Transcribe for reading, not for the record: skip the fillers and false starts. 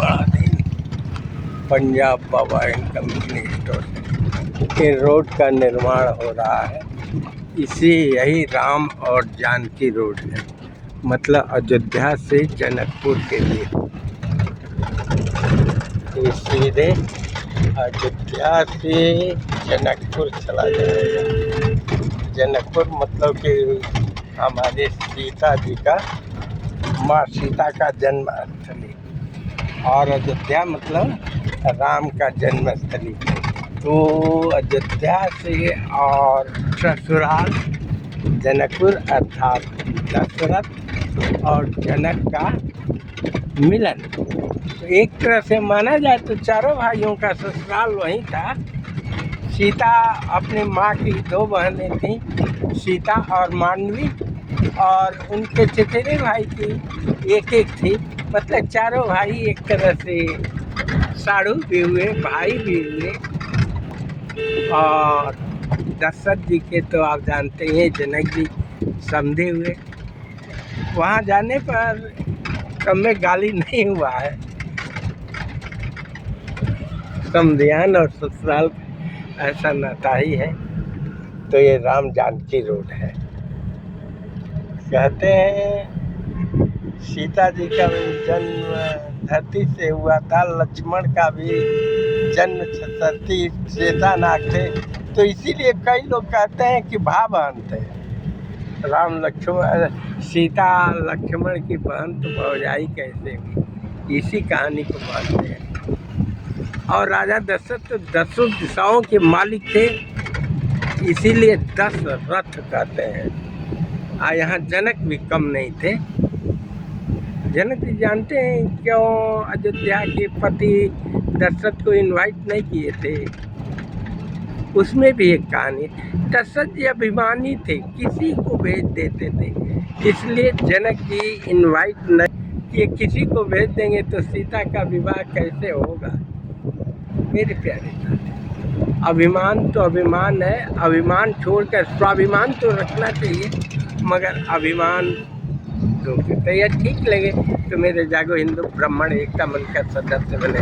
बड़ा दिन पंजाब बाबा and company store. ये रोड का निर्माण हो रहा है। यही राम और जानकी रोड है, मतलब अयोध्या से जनकपुर के लिए। ये सीधे अयोध्या से जनकपुर चला जाएगा। जनकपुर मतलब कि हमारे सीता जी का, माँ सीता का जन्म स्थली, और अयोध्या मतलब राम का जन्म स्थली। तो अयोध्या से और ससुराल जनकपुर अर्थात दशरथ और जनक का मिलन। तो एक तरह से माना जाए तो चारों भाइयों का ससुराल वहीं था। सीता अपनी माँ की दो बहनें थीं, सीता और मांडवी, और उनके चचेरे भाई की एक एक थी। मतलब चारों भाई एक तरह से साड़ू भी हुए, भाई भी हुए। और दशरथ जी के तो आप जानते हैं जनक जी समधे हुए। वहाँ जाने पर कम में गाली नहीं हुआ है। समधियान और ससुराल ऐसा नाता ही है। तो ये राम जानकी रोड है। कहते हैं सीता जी का जन्म धरती से हुआ था, लक्ष्मण का भी जन्म धरती श्वेतानाग थे। तो इसीलिए कई लोग कहते हैं कि भाई बहन थे। राम लक्ष्मण, सीता लक्ष्मण की बहन तो भौजाई कैसे हुई, इसी कहानी को मानते हैं। और राजा दशरथ तो 10 दिशाओं के मालिक थे, इसीलिए 10 रथ कहते हैं। यहाँ जनक भी कम नहीं थे। जनक जी जानते हैं क्यों अयोध्या के पति दशरथ को इनवाइट नहीं किए थे? उसमें भी एक कहानी। दशरथ जी अभिमानी थे, किसी को भेज देते थे, इसलिए जनक जी इनवाइट नहीं किए। किसी को भेज देंगे तो सीता का विवाह कैसे होगा? मेरे प्यारे, अभिमान तो अभिमान है। अभिमान छोड़कर स्वाभिमान तो रखना चाहिए, मगर अभिमान तो ठीक लगे तो मेरे जागो हिंदू ब्राह्मण एकता मंच का सदस्य बने।